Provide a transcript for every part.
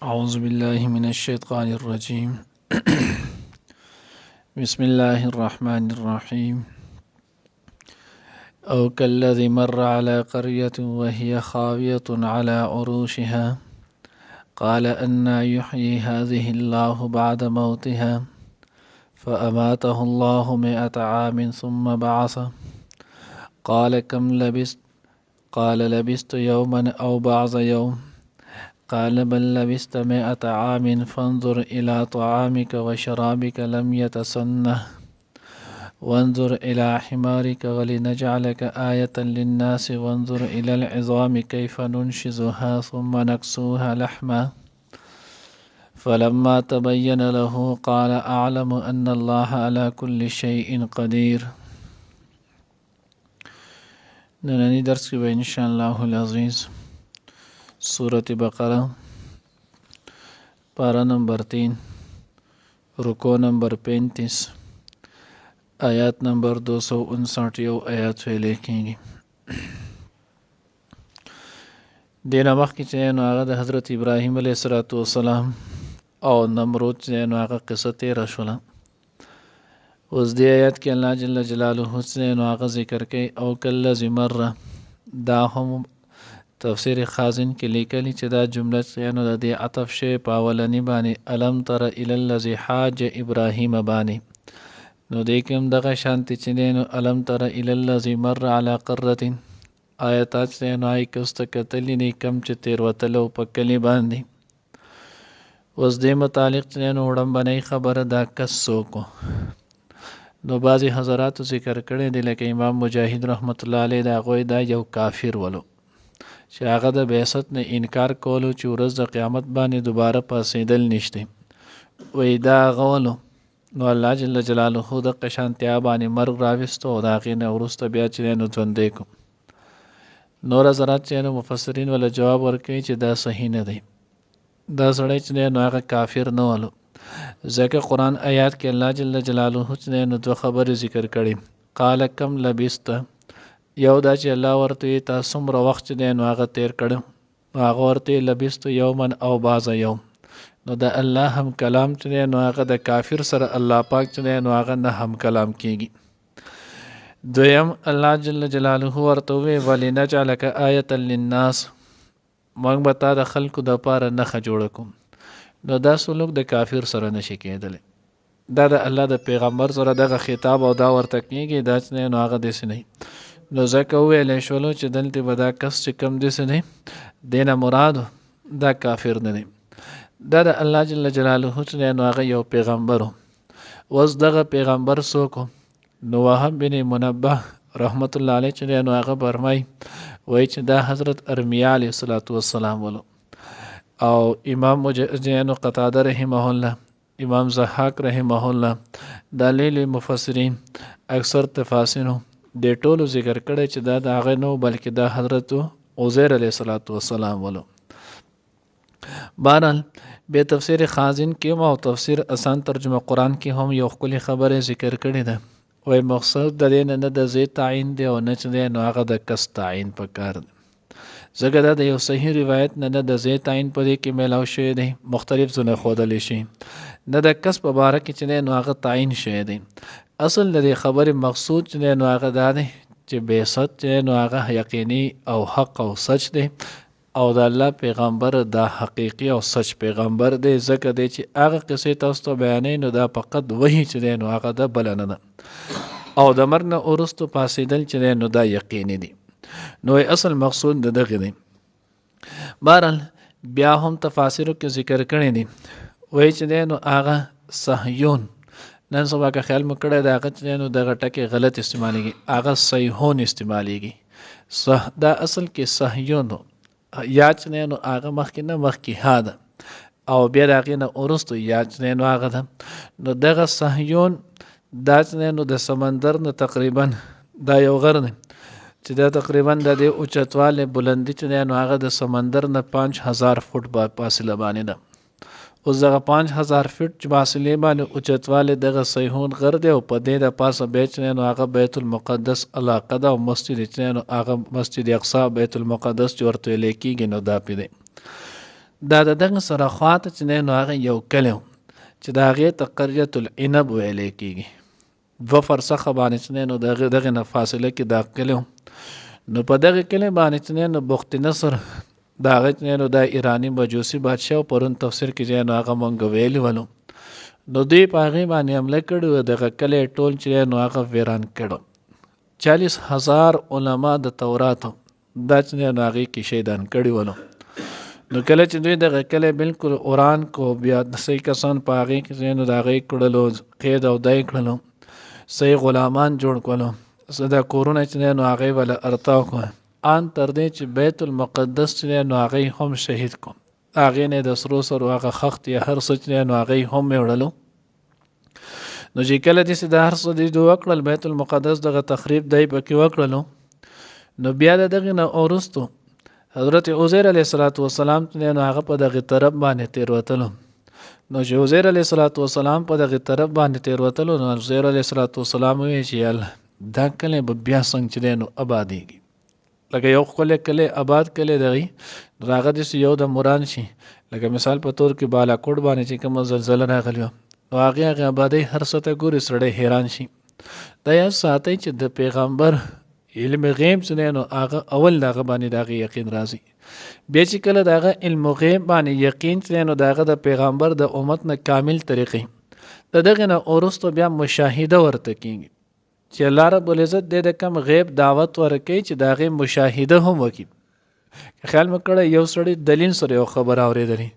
أعوذ بالله من الشيطان الرجيم بسم الله الرحمن الرحيم أو كالذي مر على قرية وهي خاوية على عروشها قال أنى يحيي هذه الله بعد موتها فأماته الله 100 عام ثم بعثه قال كم لبثت قال لبثت يوما أو بعض يوم قال بل لبثت 100 عام فانظر إلى طعامك وشرابك لم يتسنه وانظر إلى حمارك ولنجعلك آية للناس وانظر إلى العظام كيف ننشزها ثم نكسوها لحما فلما تبين له قال أعلم أن الله على كل شيء قدير. ننني درس کې به ان شاء الله العزیز سورة بقرہ پارہ نمبر 3 رکو نمبر 35 آیات نمبر 259 یو آیات ویلې کېږي. دینه مخکې چې نو هغه د حضرت ابراهیم علیه السلام او نمرود چې نو هغه قصه تېره شوله. اوس دې آیات کې الله جل جلاله چې نو هغه ذکر کوي او کالذی مر. دا هم تفسیر خازن کې لیکلی چې دا جمله چې نو د دې عطف شی په اولنی باندې الم تر الی الذی حاج ابراهیم باندې نو دې کوم دغه شانتی چې نو الم تر الی الذی مر علی قرة آیات چې نو آی کوست کتلی نه کم چې تیر وتلو په کلی باندې. اوس دې متعلق چې نو وړم باندې خبره دا کس سوکو نو بعضی حضرات ذکر کړي دي لکه امام مجاهد رحمت الله علیه دا غوی دا یو کافر ولو چې هغه د بعثت نه انکار کولو چې ورځ د قیامت باندې دوباره پاسېدل نشته وای دا غولو نو الله جل جلاله د قشانتیا باندې مرګ راوستو او دا غینه ورسته بیا چې نو ژوندې کو. نور حضرات چې نو مفسرین ولا جواب ورکړي چې دا صحیح نه دی. دا سړی چې نو هغه کافر نه ولو ځکه قرآن آیات کې الله جل جلاله چې نو دوه خبرې ذکر کړي. قال کم لبست یو دا چې الله ورته تاسو څومره وخت دی نو هغه تیر کړو هغه ورته لبست یوما او بعض یوم نو د الله هم کلام چې نو هغه د کافر سره الله پاک چې نو هغه نه هم کلام کیږي. دویم الله جل جلاله ورته وی ولنجعلک آیة للناس موږ به تا د خلکو د پاره نښه جوړ کوم. نو دا سلوک د کافر سره نشي کېدلی. دا د الله د پیغمبر سره دغه خطاب او دا ورته کېږي دا چې نو هغه داسې نه نو ځکه وویلی شولو چې دلته به دا کس چې کم داسې نه دینه مرادو دا کافر نه دی. دا د الله جل جلاله چې نو هغه یو پیغمبر اوس دغه پیغمبر څوک نو وهب بن منبه رحمت الله علیه چې نو هغه فرمایي وایي چې دا حضرت ارمیا علیه السلام ولو او امام مجاهد قتاده رحمه الله امام ضحاک رحمه الله دا لیل مفسرین اکثر تفاسیرو د ټولو ذکر کړی چې دا د هغه نو بلکې دا حضرت عزیر علیه السلام ولو. بهرحال به تفسیر خازن کې او تفسیر آسان ترجمه قرآن کې هم یو ښکلې خبره ذکر کړې ده. وای مقصد د دې نه د زی تعین دی او نه چې نو هغه د کس تعین پکار دی. ځکه دا د یو صحیح روایت نه د زی تعین په دې کې میلاو شوی دی مختلف ځونه ښودلی شي نه د کس په باره کې چې نو هغه تعین شوی دی. اصل د دې خبرې مقصود چې نو هغه دا دی چې بعثت چې نو هغه یقیني او حق او سچ دی او د الله پیغمبر دا حقیقي او سچ پیغمبر دی. ځکه دی چې هغه قصې تاسو ته بیانې نو دا فقط وحی چې نو هغه د بل نه ده او د مرګ نه وروسته پاسېدل چې نو دا یقیني دی. نو اصل مقصود د دغه دی. بهرحال بیا هم تفاسیرو کې ذکر کړی دی وایي چې نو هغه صهیون نن سبا که خیال مو کړی د هغه چې نو دغه ټکې غلط استعمالیږي هغه صیحون استعمالیږي. دا اصل کې صهیون یا چې نو هغه مخکې نه مخکې ها ده او بیا د هغې نه وروستو یا چې نو هغه ده نو دغه صهیون دا چې نو د سمندر نه تقریبا دا یو غر دی چې دا تقریبا د دې اوچتوالی بلندي چې نو هغه د سمندر نه 5000 فوټ فاصله باندې ده. اوس دغه 5000 فټ فاصلې باندې اوچتوالی دغه صیحون غر دی او په دې د پاسه بیت نو هغه بیت المقدس علاقه ده او مسجد چې نو هغه مسجد اقصی بیت المقدس چې ورته لیکيږي نو دا پې دی. دا د دغه سره خواته چې نو هغه یو کلی چې د هغې ته قریة العنب ویلی کېږي. 2 فرسخه باندې چې نو دغه نه فاصله کې دا کلی نو په دغه کلی باندې چې نو بخت نصر د هغه چې نو د ایراني مجوسي بادشاه پرون تفسیر کې چې نو هغه مونږ ویلي ولو نو دوی په هغې باندې حمله کړې وه. دغه کلی ټول چې نو هغه ویران کړو. 40,000 علما د تورات دا چې نو هغې کې شهیدان کړي ولو. نو کله چې دوی دغه کلی بالکل اوران کو بیا صحیح کسان په هغې کې نو د هغې کړلو قید او دای کړلو صحیح غلامان جوړ کړلو د کورونه چې نو هغې وله ارتاو کړه ان تر دې چې بیت المقدس چې نو هغې هم شهید کړو. هغې نه د سرو سرو هغه خښت یا هر څه چې نو هغې هم یې وړلو. نو چې کله داسې د هر څه دوی وکړل بیت المقدس دغه تخریب دی پکې وکړلو نو بیا د دغې نه وروستو حضرت عزیر علیه السلام چې نو هغه په دغه طرف باندې تېروتلو. نو چې عزیر علیه السلام په دغه طرف باندې تېروتلو نو عزیر علیه السلام وویل چې یاله دا کلی به بیا څنګه چې نو ابادېږي لکه یو ښکلی کلی آباد کلی دغې نو هغه داسې یو د مران شي لکه مثال په طور کې بالاکوټ باندې چې کومه زلزله راغلې وه نو هغې آبادۍ هر څه ته ګوري سړی حیران شي. دا یاد ساتئ چې د پیغمبر علم غیب چې نو هغه اول د هغه باندې د هغې یقین راځي. بیا چې کله د هغه علم غیب باندې یقین چې نو د هغه د پیغمبر د امت نه کامل طریقې د دغې نه وروستو بیا مشاهده ورته کېږي چې الله رب العزت د کم غیب دعوت ورکوي چې د هغې مشاهده هم وکړي. خیال مې کړی یو سړی دلیل سره یو خبره اورېدلې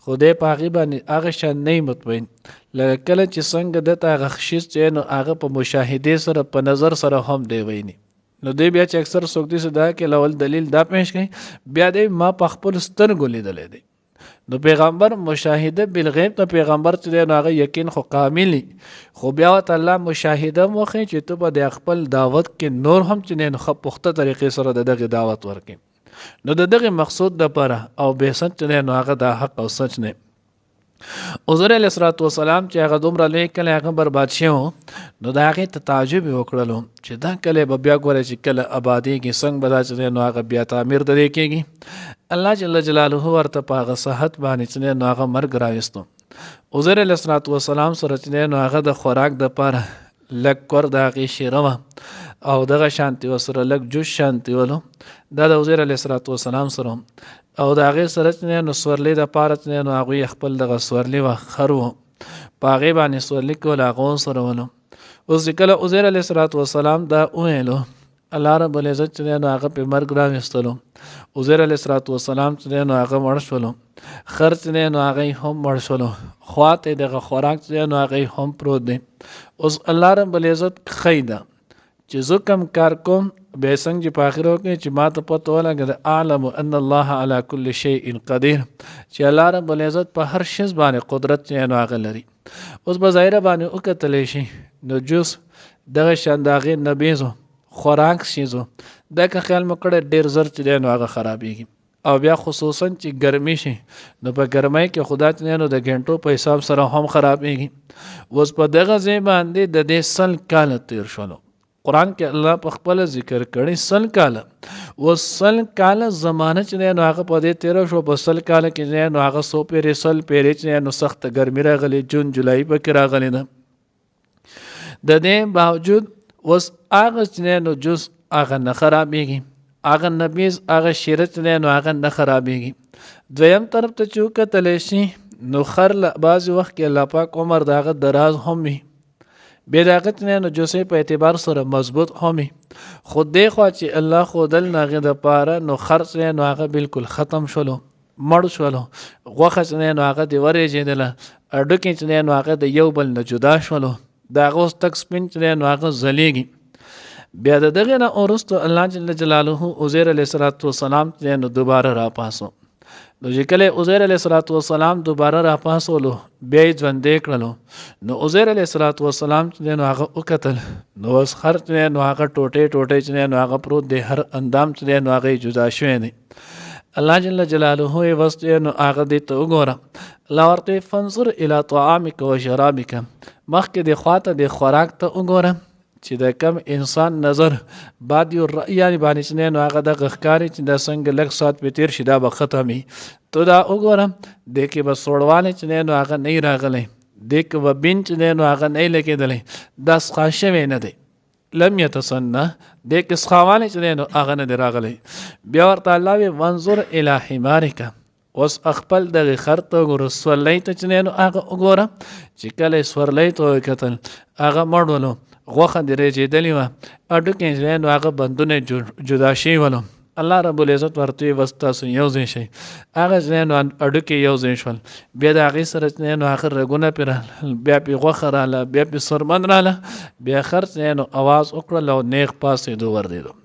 خو دی په هغې باندې هغه شان نه مطمئن لکه کله چې څنګه دته هغه خشیز چې نو هغه په مشاهدې سره په نظر سره هم دی ویني. نو دی بیا چې اکثر څوک داسې دا کې لول دلیل دا پیش کوي بیا دی ما په خپلو سترګو لیدلی دی. نو پیغمبر مشاهده بالغیب ته پیغمبر چې دی نو هغه یقین خو کاملی خو بیا ورته الله مشاهده هم وښیي چې تو به د خپل دعوت کې نور هم چې نو ښه پخته طریقې سره د دغې دعوت ورکړي. نو د دغې مقصود دپاره او بېسد چې دی نو هغه دا حق او سچ دی. حضور علیه السلام چې هغه دومره لوی کلی هغه برباد شوی و نو د هغې ته تعجب یې وکړلو چې دا کلی به بیا ګوره چې کله ابادېږي څنګه به دا چې دی نو هغه بیا تعمیر د دې کېږي. الله جل جلاله ورته په هغه صحت باندې چې دی نو هغه مرګ راوستو. حضور علیه السلام سره چې دی نو هغه د خوراک دپاره لږ کور د هغې شیره وه او دغه شانتې ورسره لږ جوس شانتې ولو دا د حضور علیه السلام سره او د هغې سره چې نو سورلۍ دپاره چې نو هغوی خپل دغه سورلي وه خر و په هغې باندې سورلي کول هغه سره ولو. اوس چې کله حضور علیه السلام دا وویلو الله رب العزت چې نو هغه پې مرګ راوستلو. حضور علیه السلام چې نو هغه مړ شولو خر چې نو هغه هم مړ شولو خواته دغه خوراک چې نو هغه هم پروت دی. اوس الله رب العزت ښیي ده چې زه کم کار کوم بیا څنګه چې په آخرو کې چې ما ته پته ولګېده اعلم ان الله علی کل شیء قدیر چې الله رب العزت په هر شیز باندې قدرت چې نو هغه لري. اوس په ظاهره باندې وکتلی شي نو جوس دغه شان د هغې نبیزو خوراک شیزو دا که خیال مو کړی ډېر زر چې دی نو هغه خرابېږي او بیا خصوصا چې ګرمي شي نو په ګرمۍ کې خدا چې نو د غنټو په حساب سره هم خرابېږي. اوس په دغه ځای باندې د دې 100 کاله تیر شولو. قرآن کې الله په خپل ذکر کړي 100 کاله و 100 کاله زمانه چې نو هغه په دې تیر شو په 100 کاله کې نو هغه 100 پیرې 100 پیرې چې نو سخت ګرمي راغلی جون جولای پکې راغلی ده. د دې باوجود اوس هغه چې نو جوس هغه نه خرابېږي هغه نبیز هغه شیره چې نو هغه نه خرابېږي. دویم طرف ته چې وکتلی شي نو خر بعضې وخت کې الله پاک عمر د هغه دراز هم وي بیا د هغه چې نو جوسې په اعتبار سره مضبوط هم وي خو دې خوا چې الله ښودل نو هغې دپاره نو خر چې نو هغه بلکل ختم شولو مړ شولو غوښه چې نو هغه دې ورېږېدله هډوکې چې نو هغه د یو بل نه جدا شولو د هغه اوس تک سپین چې نو هغه ځلیږي. بیا د دغې نه وروستو الله جل جلاله عزیر علیه السلام چې نو دوباره راپاسو. نو چې کله عزیر علیه السلام دوباره راپاسولو بیا یې ژوندی کړلو نو عزیر علیه السلام چې نو هغه وکتل نو اوس هر چې نو هغه ټوټې ټوټې چې نو هغه پروت دی هر اندام چې نو هغه جدا شوی دی. الله جل جلاله یې وس نو هغه دې ته وګوره الله ورته فانظر الی طعامک و شرابک مخکې د خواته د خوراک ته وګوره چې د کم انسان نظر بادي الرأي باندې چې نو هغه د غخکاری چې د څنګه لږ سات به تیر شي دا به ختمي ته دا وګورم د کې به سوړواله چې نو هغه نه راغلی د کې به بین چې نو هغه نه لګېدلی دا څخه شوی نه دی لم يتصنع د کې څخاواله چې نو هغه نه دی راغلی بیا ورته الله وی منظر الی حمارک اوس خپل دغه خرته ګور سورلۍ ته چې نو هغه وګوره چې کله سورلۍ ته کتل هغه مړولو غوخه دی رېجېدلې وه اډو کې نو هغه بندونه جدا شي ولو الله رب العزت ورته وستاسو یو ځای شي هغه نو اډو کې یو ځای شول بیا د هغې سره نو آخر رګونه پې راغلل بیا پې غوښه راغله بیا پې سرمن راغله بیا خرڅ نو اواز وکړل او نیغ پاسېدو وردېدو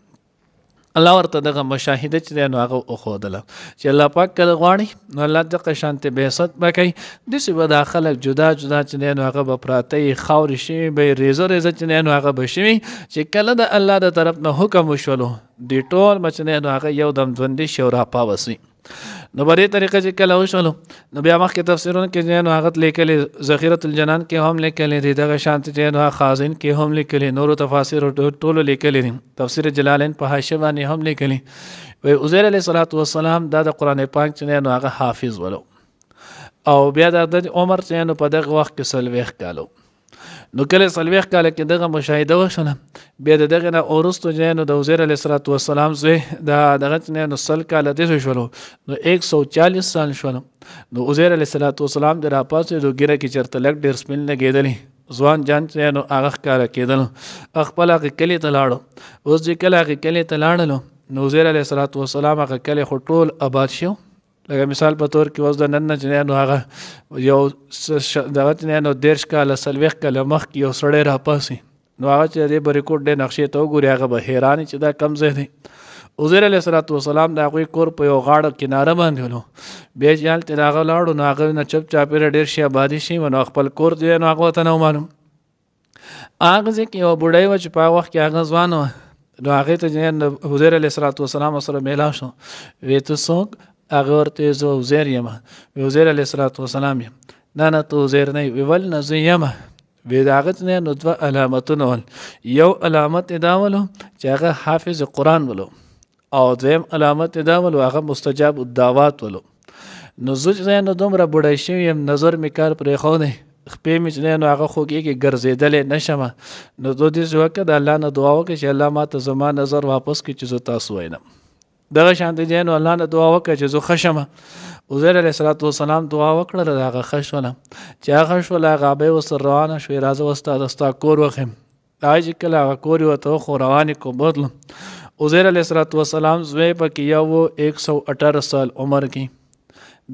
الله ورته دغه مشاهده چې نو هغه وښودله چې الله پاک کله غواړي نو الله دغه شانتې بعثت به کوي داسې به دا خلک جدا جدا چې نو هغه به پراته یي خاورې شوي به یې ریزه ریزه چې نو هغه به شوي چې کله د الله د طرف نه حکم وشولو د ټول به چې نو هغه یو دم ژوندي شي او راپاوس وي نو په دې طریقه چې کله وشولو نو بیا مخکې تفسیرونه کې نو هغه لیکلي ذخیرة الجنان کې هم لیکلي دي دغه شانتې چې نو خازن کې هم لیکلي نورو تفاسیر ټولو لیکلي دي تفسیر جلالین په حاشیه باندې هم لیکلي وی عزیر علیه الصلاة والسلام دا د قرآن پاک چې نو هغه حافظ ولو او بیا د عمر چې نو په دغه وخت کې 40 کالو نو کله 40 کاله کې دغه مشاهده وشوله بیا دغه نه وروسته چې نو د عزیر علیه الصلاة والسلام زوی دغه چې نو 100 کاله داسې شولو نو 140 سال شولو نو عزیر علیه الصلاة والسلام د راپاسېدو ګیره کې چېرته لږ ډېر سپین لګېدلی ځوان جان چې نو هغه ښکاره کېدلو خپل هغې کلي ته لاړو اوس چې کله هغې کلي ته لاړلو نو عزیر علیه الصلاة والسلام هغه کلی خو ټول آباد شو لکه مثال په طور کې اوس د نن نه چې نو هغه یو دغه چې نو 10 کاله 40 کاله مخکې یو سړی راپاسي نو هغه چې د بریکوټ د نقشې ته وګوري هغه به حیران چې دا کم ځای دی عزیر علیه الصلاة والسلام د هغوی کور په یو غاړه کناره باندې ولو بیا چې هلته د هغه لاړو نو هغه نه چپ چاپېره ډېر شي آبادي شي نو خپل کور دی نو هغه ورته نه معلوم هغه ځای کې یوه بوډۍ وه چې په هغه وخت کې هغه ځوان وه نو هغې ته عزیر علیه الصلاة والسلام سره میلاو شو وی ته څوک هغه ورته زه عزیر یم وی عزیر علیه الصلاة والسلام یم نه ته عزیر نه وی ول نه زه یم وی د هغه نو 2 علامتونه ول یو علامت یې دا ولو چې هغه حافظ قرآن ولو او دویم علامت یې دا ولو هغه مستجاب الدعوات ولو نو زه چې نو دومره بوډی شوی یم نظر مې کار پرېښودی خپې مې چې نو هغه خوږې کې ګرځېدلی نه شمه نو دو داسې وکړه د الله نه دعا وکړه چې الله ما ته زما نظر واپس کړي چې زه تاسو وینم دغه شانتې دی نو الله نه دعا وکړه چې زه ښه شمه عزیر علیه الصلاة والسلام دعا وکړله د هغه ښه شوله چې هغه شوله هغه ابۍ ورسره روانه شوې راځه اوس ستا کور وښیم هغه چې کله هغه کور یې ورته وښو روانې کو بوتلو عزیر علیه الصلاة والسلام زوی پکې یو 118 سال عمر کې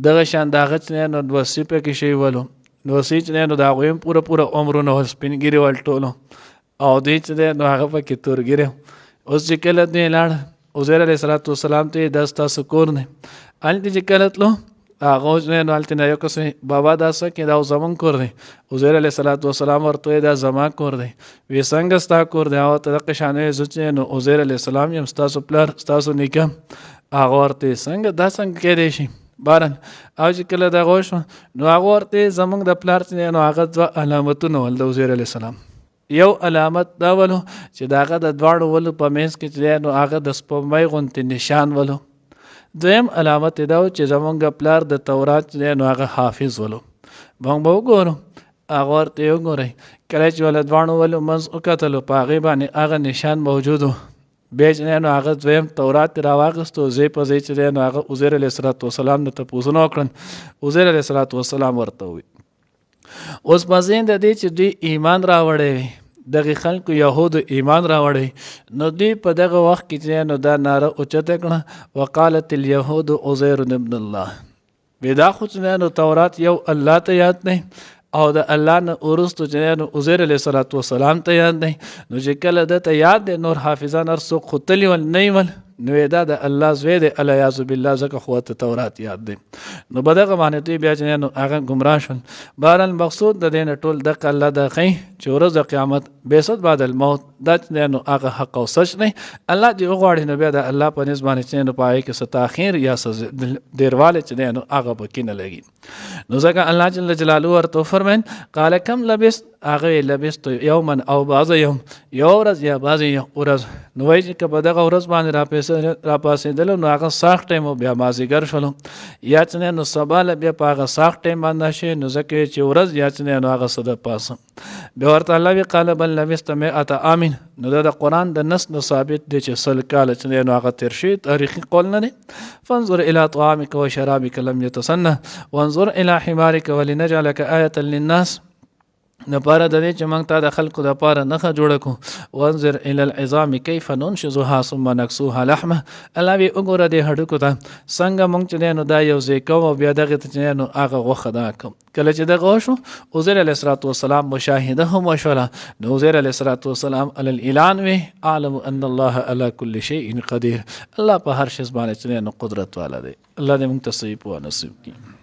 دغه شان د هغه چې نو وصي پکې شوي ولو نو وصي چې نو د هغوی هم پوره عمرونه ول سپین ږیرې ول ټولو او دوی چې نو هغه پکې تور ږیرې اوس چې کله دوی لاړه عزیر علیه الصلاة والسلام ته دا ستاسو کور دی هلته چې کله تلو هغه نو هلته نه یو کس بابا دا څه کې دا زموږ کور دی عزیر علیه الصلاة والسلام ورته دا زما کور دی وی څنګه ستا کور دی هغه ته دغه شان وی زه چې نو عزیر علیه السلام یم ستاسو پلار ستاسو نیکه هغه ورته څنګه دا څنګه کېدی شي بارن او چې کله دغه وشو نو هغه ورته زموږ د پلار چې نو هغه 2 علامتونه ول د عزیر علیه السلام یو علامت دا ولو چې د هغه د دواړو ولو په منځ کې چې نو هغه د سپوږمۍ غوندې نشان ولو دویم علامت دا و چې زمونږ پلار د تورات چې نو هغه حافظ ولو موږ به وګورو هغه ورته وګورئ کله چې ول دواړو ولو منځ وکتلو په هغې باندې هغه نشان موجود و بیا چې نو هغه دویم تورات راواخیستو ځای په ځای چې نو هغه عزیر علیه الصلاة والسلام نه تپوسونه وکړل عزیر علیه الصلاة والسلام ورته وویل اوس په ذهن د دې چې دوی ایمان راوړی وي دغه خلکو یهودو ایمان راوړی نو دوی په دغه وخت کې چې نو دا ناره اوچته کړه وقالت اليهود عزیر ابن الله وی دا خو چې نو تورات یو الله ته یاد دی او د الله نه وروستو چې نو عزیر علیه الصلاة والسلام ته یاد دی نو چې کله ده ته یاد دی نور حافظان هر څوک خو تلي ول نه ول نو دا د الله زوی دی الیاذ بالله ځکه خو ته تورات یاد دی نو بدغه باندې دوی بیا چې نو هغه ګمراه شول. بهرحال مقصود د دې نه ټول دغه الله د خی چې ورځ د قیامت بعثت بعد الموت دا چې نو هغه حق او سچ نه الله دې وغواړي نو بیا د الله په نسبت باندې چې نو پای کې څه تاخير یا څه دیرواله چې نو هغه پکې نه لګي. نو ځکه الله جل جلاله ورته فرمایي قال کم لبست هغه لبست یوما او بعض یوم یو ورځ یا بعض ورځ نو وایي چې په دغه ورځ باندې را پاسېدل نو هغه ساخت ټیم بیا مازیګر شول یا چې نو سبا بیا په هغه ساخت ټیم باندې شي نو ځکه چې ورځ یا چې نو هغه صد پاسه بیا ورته الله وی قال بل لبست مئات امین نو د قرآن د نص نو ثابت دی چې سل کال چې نو هغه تیر شي تاریخي قول نه دی. فانظر الى طعامك وشرابك لم يتسنه وانظر الى حمارك ولنجعلك آية للناس نو پاره د دې چې موږ ته د خلکو د پاره نخه جوړ کو. وانظر الى العظام كيف ننشزها ثم نكسوها لحمه الله وی وګوره د هډوکو ته څنګه موږ چې نو دا یو ځای کوو بیا دغه ته نو هغه غوخه دا کوم. کله چې دغه شو عزیر علیه السلام مشاهده هم وشوله نو عزیر علیه السلام علی الاعلان وی اعلم ان الله على كل شيء قدير الله په هر شی باندې نو قدرت والا دی. الله دې موږ ته صحیح په نصیب کړي.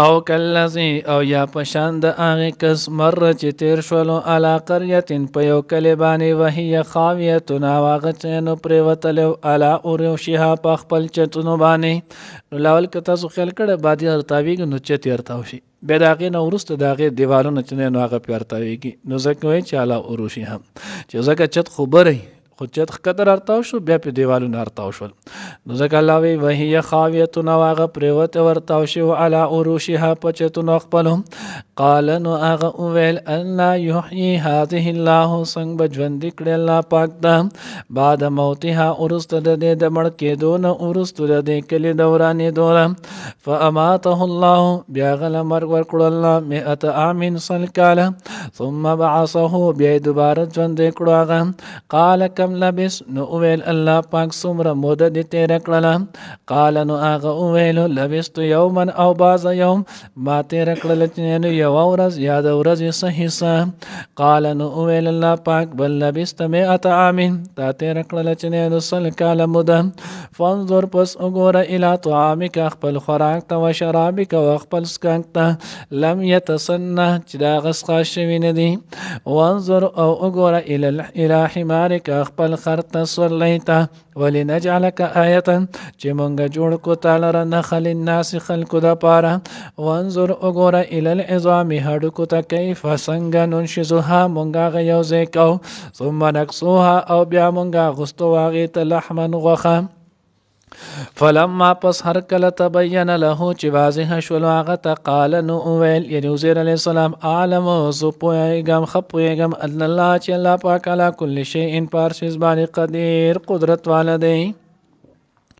او کلذي او یا پشان د هغه کس مر چې تیر شولو علا قريه په یو کلی باندې وهي خاویه واغه چې نو پریوتلو علا اوروشها په خپل چتونو باندې نو لاول که تاسو خیال کړه بادي ارتاویږي نو چې تیرتاو شي بیا د هغې نه وروسته د هغې دیوالونه چې نو هغه پې ارتاویږي نو ځکه وایي چې علا اوروشها چې ځکه چت خو بری خو چت ښکته ارتاو شو بیا په دیوالونه ارتاو شول نو ځکه الله وی وهي خاویه واغه پریوته ورتاو شو علا اوروشها په چتونو خپلو. قال نو هغه وویل ان یحیی هذه الله څنګه به ژوندي کړي الله پاک ده بعد موتها وروسته د دې د مړ کېدو نه وروسته د دې کلي د ورانېدو نه. فاماته الله بیا غله مرګ ورکړو الله مئات عام سل کاله ثم بعثه بیا دوباره ژوندی کړو هغه. قال کم لبس نو ویل الله پاک څومره موده دې تېره کړله. قال نو هغه وویل لبست یوما او بعض یوم ما تېره کړله چې نو یوه ورځ یا د ورځې څه حصه. قال نو وویل الله پاک بل لبست مئات عام تا تېره کړله چې نو سل کاله موده. فانظر پس وګوره الى طعامک خپل خوراک ته و شرابک او خپل څښاک ته لم یتسنه چې دا غسخا شوي نه دي. وانظر او وګوره الى حمارک خپل خر ته سورلی ته ولنجعلک آیة چې مونږ جوړ کو تعالی را نخل الناس خلکو د پاره. وانظر وګوره الى العظام هډوکو ته کیف څنګه ننشزها مونږ هغه یو ځای کوو ثم نکسوها او بیا مونږ اغوستو هغې ته لحما غوښه. فلما پس هر کله تبین له چې واضح شول هغه ته قال نو ویل یعنی عزیر علیه السلام اعلم زه پوهېږم ښه پوهېږم ان الله چې الله پاک علی کل شیء په هر شي باندې قدیر قدرت والا دی.